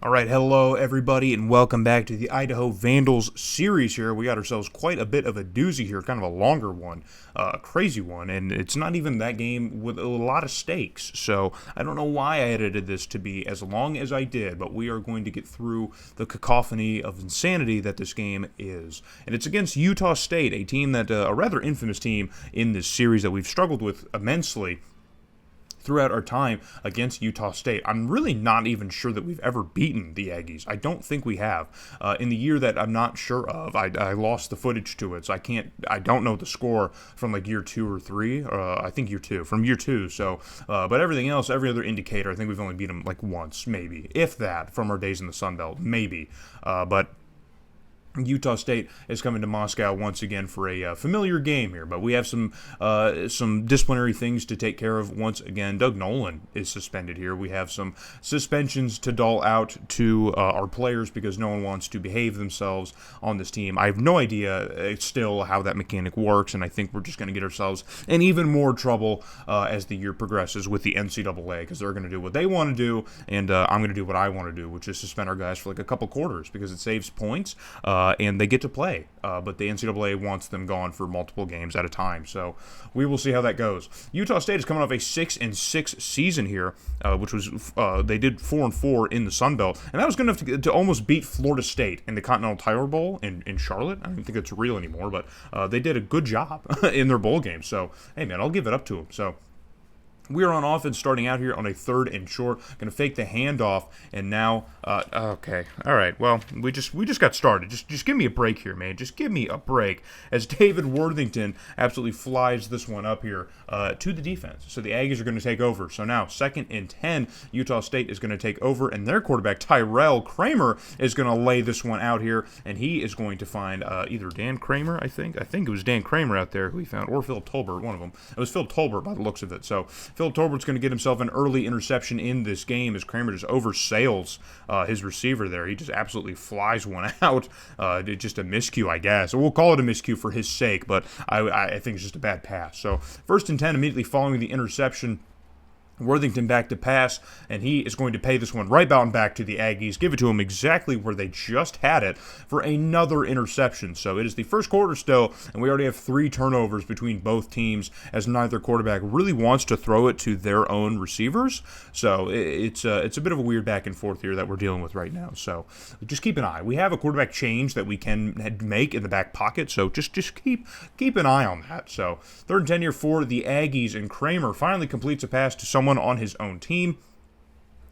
All right, hello everybody, and welcome back to the Idaho Vandals series here. We got ourselves quite a bit of a doozy here, kind of a longer one, a crazy one, and it's not even that game with a lot of stakes. So I don't know why I edited this to be as long as I did, but we are going to get through the cacophony of insanity that this game is. And it's against Utah State, a team that, a rather infamous team in this series that we've struggled with immensely throughout our time against Utah State. I'm really not even sure that we've ever beaten the Aggies. I don't think we have. In the year that I'm not sure of, I lost the footage to it, so I don't know the score from like year 2 or 3. I think from year 2. So, but everything else, every other indicator, I think we've only beat them like once, maybe, if that, from our days in the Sun Belt, maybe. But Utah State is coming to Moscow once again for a familiar game here, but we have some disciplinary things to take care of once again. Doug Nolan is suspended here. We have some suspensions to dole out to our players because no one wants to behave themselves on this team. I have no idea still how that mechanic works, and I think we're just going to get ourselves in even more trouble as the year progresses with the NCAA, because they're going to do what they want to do, and I'm going to do what I want to do, which is suspend our guys for like a couple quarters because it saves points. And they get to play, but the NCAA wants them gone for multiple games at a time. So we will see how that goes. Utah State is coming off a 6-6 season here, which was they did 4-4 in the Sun Belt, and that was good enough to almost beat Florida State in the Continental Tire Bowl in Charlotte. I don't think it's real anymore, but they did a good job in their bowl game. So hey, man, I'll give it up to them. So we are on offense starting out here on a 3rd and short. Going to fake the handoff, and now, okay, all right. Well, we just got started. Just give me a break here, man. Just give me a break as David Worthington absolutely flies this one up here to the defense. So the Aggies are going to take over. So now 2nd and 10, Utah State is going to take over, and their quarterback Tyrell Kramer is going to lay this one out here, and he is going to find either Dan Kramer, I think it was Dan Kramer out there who he found, or Phil Tolbert, one of them. It was Phil Tolbert by the looks of it. So Phil Tolbert's going to get himself an early interception in this game as Kramer just oversails his receiver there. He just absolutely flies one out. Just a miscue, I guess. We'll call it a miscue for his sake, but I think it's just a bad pass. So 1st and 10 immediately following the interception. Worthington back to pass, and he is going to pay this one right bound back to the Aggies, give it to him exactly where they just had it for another interception. So it is the first quarter still, and we already have 3 turnovers between both teams as neither quarterback really wants to throw it to their own receivers. So it's a bit of a weird back and forth here that we're dealing with right now. So just keep an eye. We have a quarterback change that we can make in the back pocket, so just keep an eye on that. So 3rd and 10 here for the Aggies, and Kramer finally completes a pass to someone on his own team.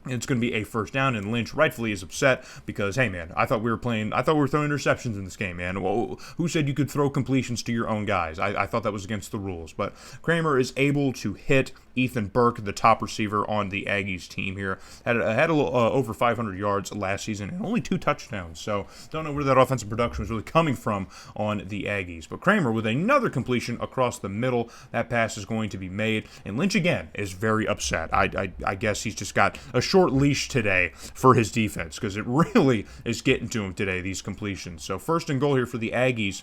It's going to be a 1st down, and Lynch rightfully is upset because, hey, man, I thought we were throwing interceptions in this game, man. Well, who said you could throw completions to your own guys? I thought that was against the rules. But Kramer is able to hit Ethan Burke, the top receiver on the Aggies team here. Had a little over 500 yards last season and only 2 touchdowns. So don't know where that offensive production was really coming from on the Aggies. But Kramer with another completion across the middle. That pass is going to be made. And Lynch, again, is very upset. I guess he's just got a short leash today for his defense because it really is getting to him today, these completions. So 1st and goal here for the Aggies.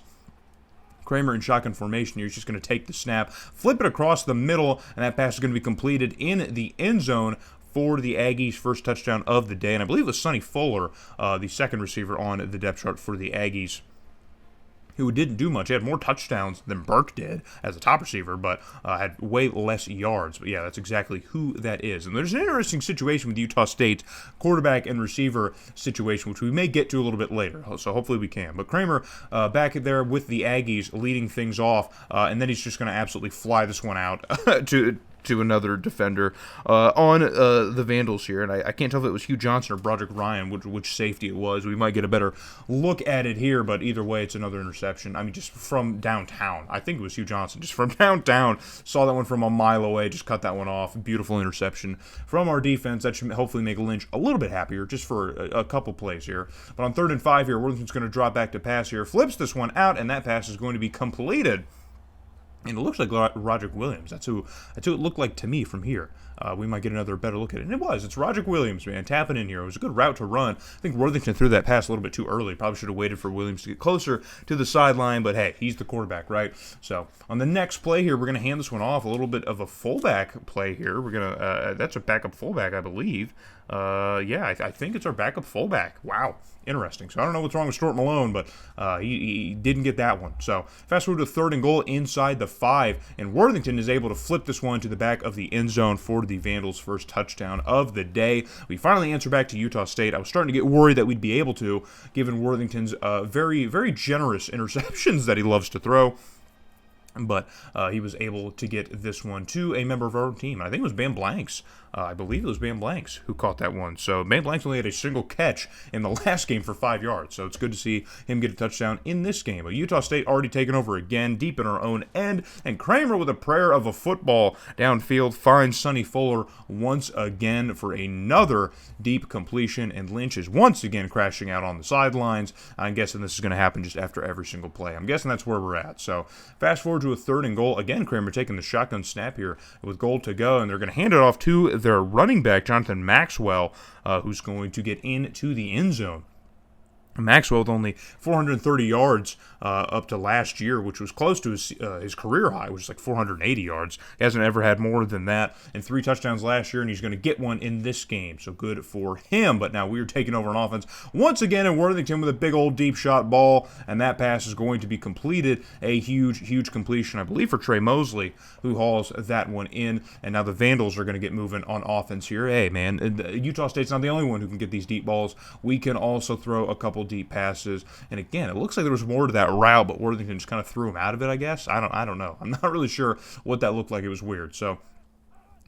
Kramer in shotgun formation here. He's just going to take the snap, flip it across the middle, and that pass is going to be completed in the end zone for the Aggies' first touchdown of the day. And I believe it was Sonny Fuller, the 2nd receiver on the depth chart for the Aggies, who didn't do much. He had more touchdowns than Burke did as a top receiver, but had way less yards. But yeah, that's exactly who that is. And there's an interesting situation with Utah State quarterback and receiver situation, which we may get to a little bit later. So hopefully we can. But Kramer back there with the Aggies leading things off, and then he's just going to absolutely fly this one out to another defender on the Vandals here. And I can't tell if it was Hugh Johnson or Broderick Ryan, which safety it was. We might get a better look at it here, but either way, it's another interception. I mean, just from downtown. I think it was Hugh Johnson. Just from downtown. Saw that one from a mile away. Just cut that one off. Beautiful interception from our defense. That should hopefully make Lynch a little bit happier just for a couple plays here. But on 3rd and 5 here, Worthington's going to drop back to pass here. Flips this one out, and that pass is going to be completed. And it looks like Roderick Williams. That's who it looked like to me from here. we might get another better look at it. And it was. It's Roderick Williams, man, tapping in here. It was a good route to run. I think Worthington threw that pass a little bit too early. Probably should have waited for Williams to get closer to the sideline, but hey, he's the quarterback, right? So on the next play here, we're going to hand this one off. A little bit of a fullback play here. We're going to, that's a backup fullback, I believe. Yeah, I think it's our backup fullback. Wow. Interesting. So I don't know what's wrong with Stuart Malone, but he didn't get that one. So fast forward to 3rd and goal inside the 5, and Worthington is able to flip this one to the back of the end zone for the Vandals' first touchdown of the day. We finally answer back to Utah State. I was starting to get worried that we'd be able to, given Worthington's very, very generous interceptions that he loves to throw. But he was able to get this one to a member of our team. I think it was Bam Blanks. I believe it was Bam Blanks who caught that one. So Bam Blanks only had a single catch in the last game for 5 yards. So it's good to see him get a touchdown in this game. But Utah State already taken over again, deep in our own end. And Kramer with a prayer of a football downfield finds Sonny Fuller once again for another deep completion. And Lynch is once again crashing out on the sidelines. I'm guessing this is going to happen just after every single play. I'm guessing that's where we're at. So fast forward to a 3rd and goal. Again, Kramer taking the shotgun snap here with goal to go. And they're going to hand it off to their running back, Jonathan Maxwell, who's going to get into the end zone. Maxwell with only 430 yards up to last year, which was close to his career high, which is like 480 yards. He hasn't ever had more than that, and 3 touchdowns last year, and he's going to get one in this game, so good for him. But now we're taking over on offense once again in Worthington with a big old deep shot ball, and that pass is going to be completed. A huge completion, I believe, for Trey Mosley, who hauls that one in, and now the Vandals are going to get moving on offense here. Hey, man, Utah State's not the only one who can get these deep balls. We can also throw a couple deep passes, and again, it looks like there was more to that route, but Worthington just kind of threw him out of it, I guess. I don't know. I'm not really sure what that looked like. It was weird. So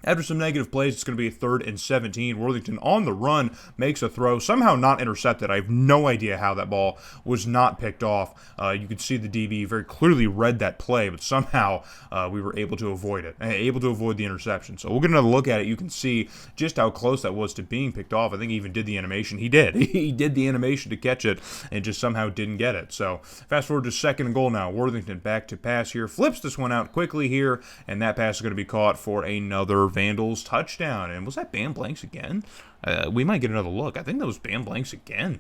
after some negative plays, it's going to be a 3rd and 17. Worthington on the run makes a throw, somehow not intercepted. I have no idea how that ball was not picked off. You could see the DB very clearly read that play, but somehow we were able to avoid it, able to avoid the interception. So we'll get another look at it. You can see just how close that was to being picked off. I think he even did the animation. He did. He did the animation to catch it and just somehow didn't get it. So fast forward to 2nd and goal now. Worthington back to pass here. Flips this one out quickly here, and that pass is going to be caught for another Vandals touchdown. And was that Bam Blanks again? We might get another look. I think that was Bam Blanks again.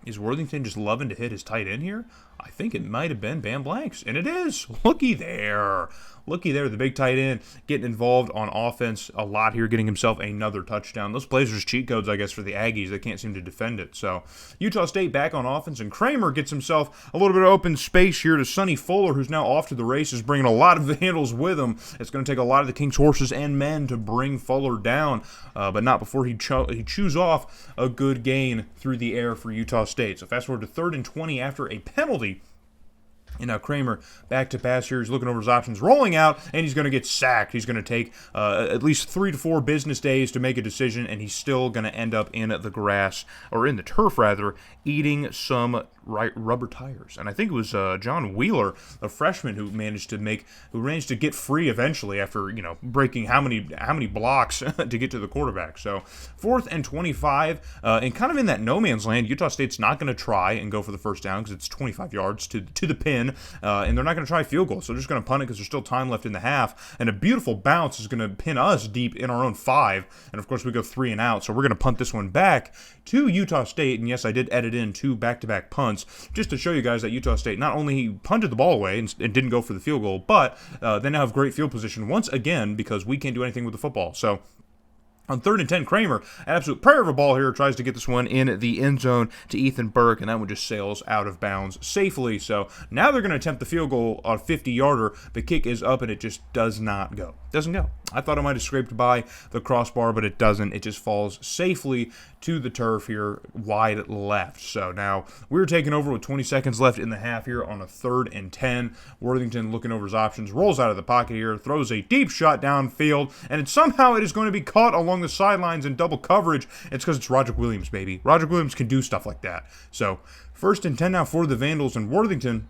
Is Worthington just loving to hit his tight end here? I think it might have been Bam Blanks, and it is. Looky there. Looky there, the big tight end getting involved on offense a lot here, getting himself another touchdown. Those plays are just cheat codes, I guess, for the Aggies. They can't seem to defend it. So Utah State back on offense, and Kramer gets himself a little bit of open space here to Sonny Fuller, who's now off to the races, bringing a lot of Vandals with him. It's going to take a lot of the King's horses and men to bring Fuller down, but not before he chews off a good gain through the air for Utah State. So fast forward to 3rd and 20 after a penalty. And now Kramer back to pass here. He's looking over his options, rolling out, and he's going to get sacked. He's going to take at least 3 to 4 business days to make a decision, and he's still going to end up in the grass, or in the turf rather, eating some rubber tires. And I think it was John Wheeler, a freshman, who managed to get free eventually after breaking how many blocks to get to the quarterback. So 4th and 25, and kind of in that no man's land. Utah State's not going to try and go for the first down because it's 25 yards to the pin. And they're not going to try a field goal, so they're just going to punt it because there's still time left in the half. And a beautiful bounce is going to pin us deep in our own 5. And of course, we go 3 and out, so we're going to punt this one back to Utah State. And yes, I did edit in 2 back-to-back punts just to show you guys that Utah State not only punted the ball away and didn't go for the field goal, but they now have great field position once again because we can't do anything with the football. So on 3rd and 10, Kramer, an absolute prayer of a ball here, tries to get this one in the end zone to Ethan Burke, and that one just sails out of bounds safely. So now they're going to attempt the field goal on a 50-yarder. The kick is up, and it just does not go. Doesn't go. I thought it might have scraped by the crossbar, but it doesn't. It just falls safely to the turf here, wide left. So now we're taking over with 20 seconds left in the half here on a 3rd and 10. Worthington looking over his options, rolls out of the pocket here, throws a deep shot downfield, and somehow it is going to be caught along the sidelines in double coverage. It's because it's Roderick Williams, baby. Roderick Williams can do stuff like that. So 1st and 10 now for the Vandals, and Worthington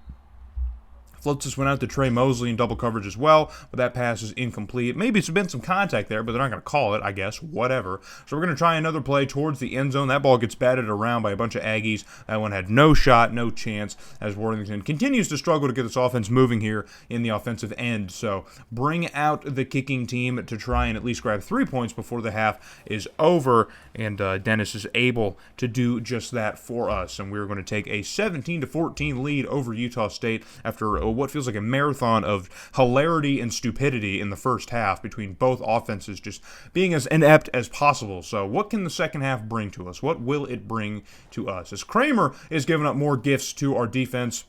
Floats this one out to Trey Mosley in double coverage as well, but that pass is incomplete. Maybe it's been some contact there, but they're not going to call it, I guess, whatever. So we're going to try another play towards the end zone. That ball gets batted around by a bunch of Aggies. That one had no shot, no chance, as Worthington continues to struggle to get this offense moving here in the offensive end. So bring out the kicking team to try and at least grab 3 points before the half is over, and Dennis is able to do just that for us. And we're going to take a 17-14 lead over Utah State after what feels like a marathon of hilarity and stupidity in the first half between both offenses just being as inept as possible. So what can the second half bring to us? What will it bring to us? As Kramer is giving up more gifts to our defense,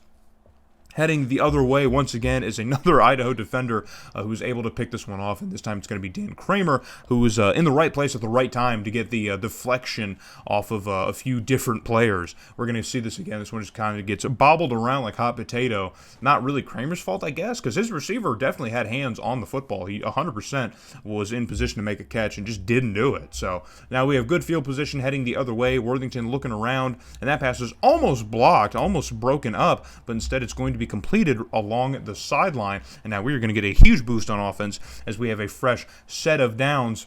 heading the other way once again is another Idaho defender who's able to pick this one off, and this time it's going to be Dan Kramer, who was in the right place at the right time to get the deflection off of a few different players. We're going to see this again. This one just kind of gets bobbled around like hot potato. Not really Kramer's fault, I guess, because his receiver definitely had hands on the football. He 100% was in position to make a catch and just didn't do it. So now we have good field position heading the other way. Worthington looking around, and that pass is almost blocked, almost broken up, but instead it's going to be completed along the sideline, and now we are going to get a huge boost on offense as we have a fresh set of downs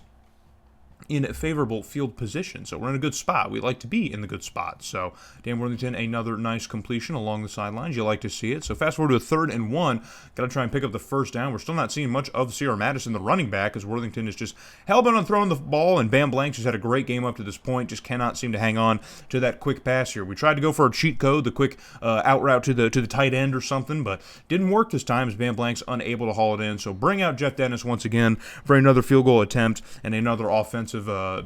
in favorable field position. So we're in a good spot. We like to be in the good spot. So Dan Worthington, another nice completion along the sidelines. You like to see it. So fast forward to a 3rd and 1. Got to try and pick up the first down. We're still not seeing much of C.R. Madison, the running back, as Worthington is just hell-bent on throwing the ball, and Bam Blanks has had a great game up to this point. Just cannot seem to hang on to that quick pass here. We tried to go for a cheat code, the quick out route to the tight end or something, but didn't work this time as Bam Blanks unable to haul it in. So bring out Jeff Dennis once again for another field goal attempt and another offensive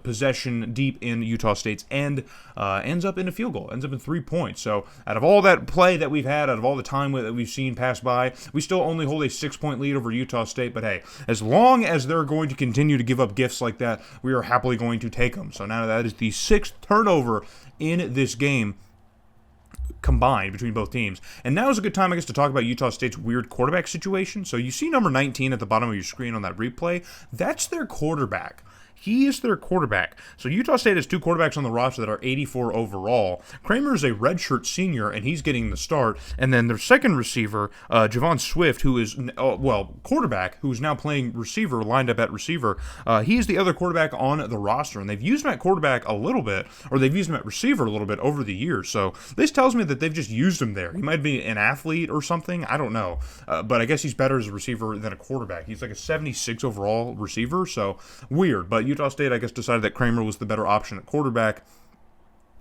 possession deep in Utah State's end. Ends up in a field goal, ends up in 3 points. So out of all that play that we've had, out of all the time that we've seen pass by, we still only hold a 6-point lead over Utah State. But hey, as long as they're going to continue to give up gifts like that, we are happily going to take them. So now that is the 6th turnover in this game combined between both teams. And now is a good time, I guess, to talk about Utah State's weird quarterback situation. So you see number 19 at the bottom of your screen on that replay. That's their quarterback. He is their quarterback. So Utah State has 2 quarterbacks on the roster that are 84 overall. Kramer is a redshirt senior, and he's getting the start. And then their second receiver, Javon Swift, who is, quarterback, who's now playing receiver, lined up at receiver. He's the other quarterback on the roster, and they've used him at quarterback a little bit, or they've used him at receiver a little bit over the years. So this tells me that they've just used him there. He might be an athlete or something. I don't know. But I guess he's better as a receiver than a quarterback. He's like a 76 overall receiver, so weird. But Utah State, I guess, decided that Kramer was the better option at quarterback.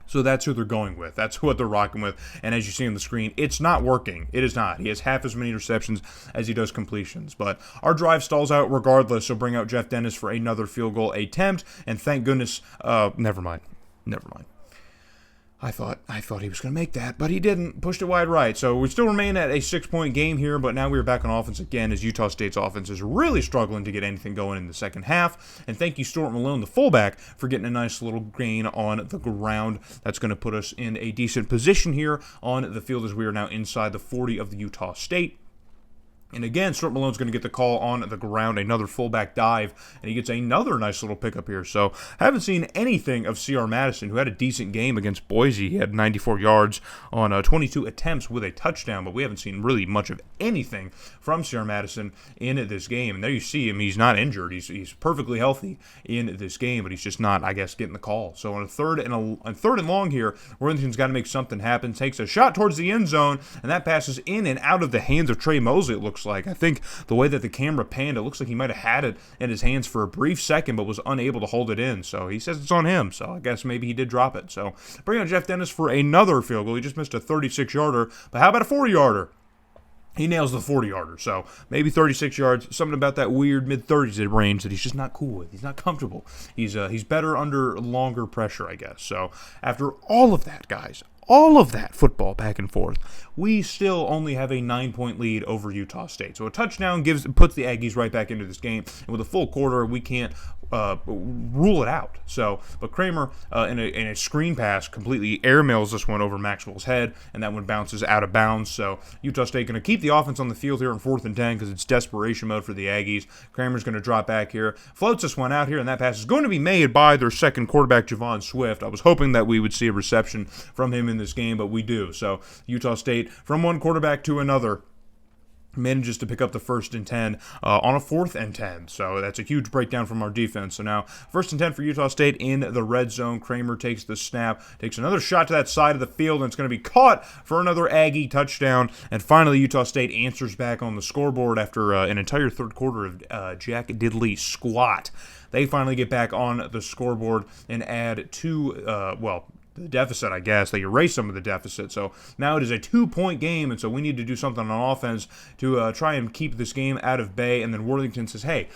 So that's who they're going with. That's what they're rocking with. And as you see on the screen, it's not working. It is not. He has half as many receptions as he does completions. But our drive stalls out regardless, so bring out Jeff Dennis for another field goal attempt. And thank goodness, never mind. I thought he was going to make that, but he didn't. Pushed it wide right. So we still remain at a 6-point game here, but now we're back on offense again as Utah State's offense is really struggling to get anything going in the second half. And thank you, Stuart Malone, the fullback, for getting a nice little gain on the ground. That's going to put us in a decent position here on the field as we are now inside the 40 of the Utah State. And again, Stuart Malone's going to get the call on the ground, another fullback dive, and he gets another nice little pickup here. So I haven't seen anything of C.R. Madison, who had a decent game against Boise. He had 94 yards on 22 attempts with a touchdown, but we haven't seen really much of anything from C.R. Madison in this game. And there you see him. He's not injured. He's perfectly healthy in this game, but he's just not, I guess, getting the call. So on third and long here, Worthington's got to make something happen. Takes a shot towards the end zone, and that passes in and out of the hands of Trey Mosley, it looks like. I think the way that the camera panned, it looks like he might have had it in his hands for a brief second, but was unable to hold it in. So he says it's on him. So I guess maybe he did drop it. So bring on Jeff Dennis for another field goal. He just missed a 36-yarder, but how about a 40-yarder? He nails the 40-yarder, so maybe 36 yards, something about that weird mid-30s range that he's just not cool with. He's not comfortable. He's better under longer pressure, I guess. So after all of that, guys, all of that football back and forth, we still only have a 9-point lead over Utah State. So a touchdown puts the Aggies right back into this game, and with a full quarter, we can't rule it out. So, but Kramer in a screen pass completely airmails this one over Maxwell's head, and that one bounces out of bounds. So Utah State going to keep the offense on the field here in 4th and 10 because it's desperation mode for the Aggies. Kramer's going to drop back here, floats this one out here, and that pass is going to be made by their second quarterback, Javon Swift. I was hoping that we would see a reception from him in this game, but we do. So Utah State from one quarterback to another manages to pick up the 1st and 10 on a 4th and 10. So that's a huge breakdown from our defense. So now 1st and 10 for Utah State in the red zone. Kramer takes the snap, takes another shot to that side of the field, and it's going to be caught for another Aggie touchdown. And finally, Utah State answers back on the scoreboard after an entire third quarter of Jack Diddley squat. They finally get back on the scoreboard and add the deficit, I guess. They erase some of the deficit. So now it is a 2-point game, and so we need to do something on offense to try and keep this game out of bay. And then Worthington says, hey,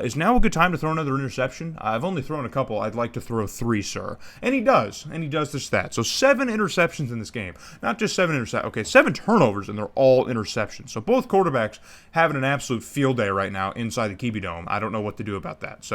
is now a good time to throw another interception? I've only thrown a couple. I'd like to throw 3, sir. And he does just that. So 7 interceptions in this game. Not just 7 interceptions. Okay, 7 turnovers, and they're all interceptions. So both quarterbacks having an absolute field day right now inside the Kiwi Dome. I don't know what to do about that.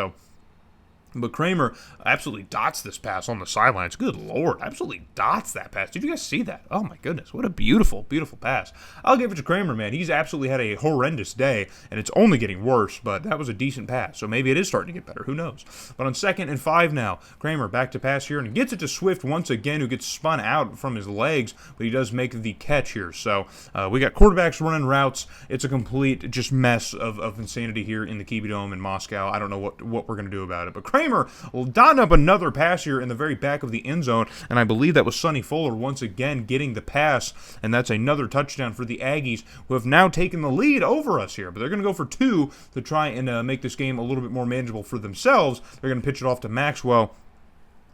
But Kramer absolutely dots this pass on the sidelines. Good Lord, absolutely dots that pass. Did you guys see that? Oh, my goodness. What a beautiful, beautiful pass. I'll give it to Kramer, man. He's absolutely had a horrendous day, and it's only getting worse, but that was a decent pass. So maybe it is starting to get better. Who knows? But on 2nd and 5 now, Kramer back to pass here, and he gets it to Swift once again, who gets spun out from his legs, but he does make the catch here. So we got quarterbacks running routes. It's a complete just mess of insanity here in the Kiwi Dome in Moscow. I don't know what we're going to do about it, but Kramer will dot up another pass here in the very back of the end zone, and I believe that was Sonny Fuller once again getting the pass, and that's another touchdown for the Aggies, who have now taken the lead over us here. But they're going to go for 2 to try and make this game a little bit more manageable for themselves. They're going to pitch it off to Maxwell,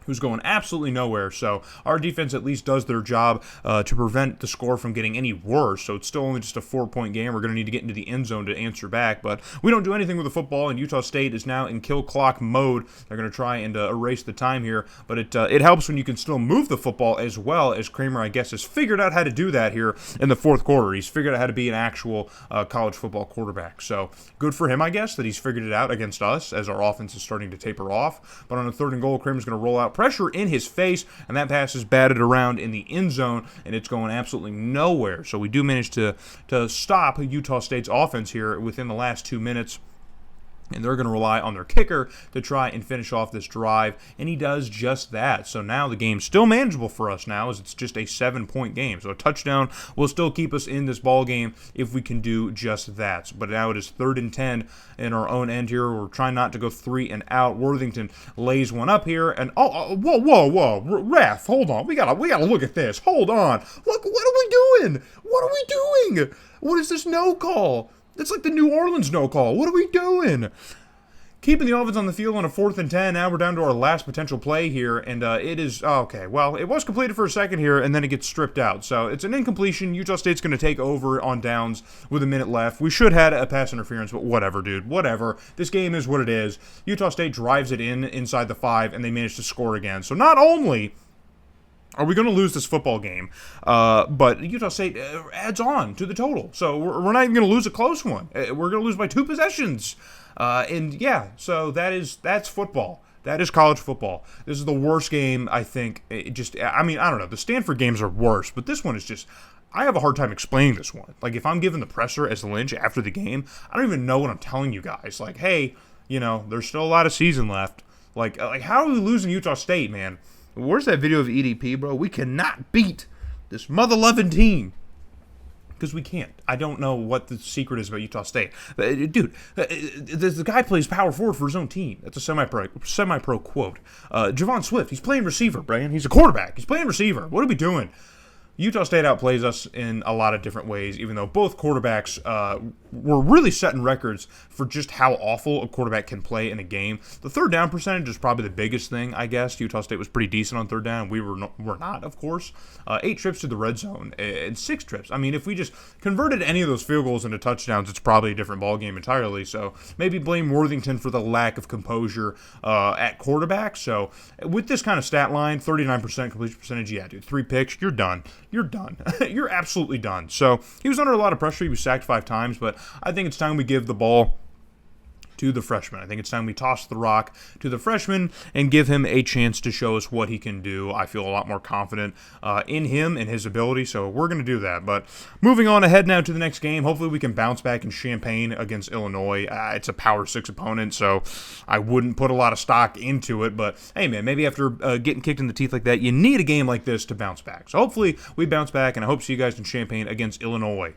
who's going absolutely nowhere. So our defense at least does their job to prevent the score from getting any worse. So it's still only just a 4-point game. We're going to need to get into the end zone to answer back, but we don't do anything with the football, and Utah State is now in kill clock mode. They're going to try and erase the time here, but it helps when you can still move the football as well, as Kramer, I guess, has figured out how to do that here in the 4th quarter. He's figured out how to be an actual college football quarterback. So good for him, I guess, that he's figured it out against us as our offense is starting to taper off. But on a 3rd and goal, Kramer's going to roll out pressure in his face, and that pass is batted around in the end zone, and it's going absolutely nowhere. So we do manage to stop Utah State's offense here within the last 2 minutes. And they're going to rely on their kicker to try and finish off this drive, and he does just that. So now the game's still manageable for us now, as it's just a 7-point game. So a touchdown will still keep us in this ball game if we can do just that. But now it is 3rd and 10 in our own end here. We're trying not to go 3 and out. Worthington lays one up here, and whoa, ref, hold on. We gotta look at this. Hold on. Look, what are we doing? What are we doing? What is this no call? It's like the New Orleans no call. What are we doing? Keeping the offense on the field on a 4th and 10. Now we're down to our last potential play here, and it is okay. Well, it was completed for a second here, and then it gets stripped out. So it's an incompletion. Utah State's going to take over on downs with a minute left. We should have had a pass interference, but whatever, dude. Whatever. This game is what it is. Utah State drives it inside the 5, and they manage to score again. So not only are we going to lose this football game, but Utah State adds on to the total. So we're not even going to lose a close one. We're going to lose by 2 possessions. And yeah, so that's football. That is college football. This is the worst game, I think. I don't know. The Stanford games are worse, but this one is just, I have a hard time explaining this one. Like, if I'm given the presser as Lynch after the game, I don't even know what I'm telling you guys. Like, hey, there's still a lot of season left. Like how are we losing Utah State, man? Where's that video of EDP, bro? We cannot beat this mother-loving team. Because we can't. I don't know what the secret is about Utah State. Dude, the guy plays power forward for his own team. That's a semi-pro quote. Javon Swift, he's playing receiver, Brian. He's a quarterback. He's playing receiver. What are we doing? Utah State outplays us in a lot of different ways, even though both quarterbacks were really setting records for just how awful a quarterback can play in a game. The 3rd down percentage is probably the biggest thing, I guess. Utah State was pretty decent on 3rd down. We were not, of course. 8 trips to the red zone and 6 trips. I mean, if we just converted any of those field goals into touchdowns, it's probably a different ballgame entirely. So maybe blame Worthington for the lack of composure at quarterback. So with this kind of stat line, 39% completion percentage, yeah, dude, 3 picks, you're done. You're done. You're absolutely done. So he was under a lot of pressure. He was sacked 5 times, but I think it's time we give the ball to the freshman. I think it's time we toss the rock to the freshman and give him a chance to show us what he can do. I feel a lot more confident in him and his ability, so we're going to do that. But moving on ahead now to the next game, hopefully we can bounce back in Champaign against Illinois. It's a Power 6 opponent, so I wouldn't put a lot of stock into it, but hey, man, maybe after getting kicked in the teeth like that, you need a game like this to bounce back. So hopefully we bounce back, and I hope to see you guys in Champaign against Illinois.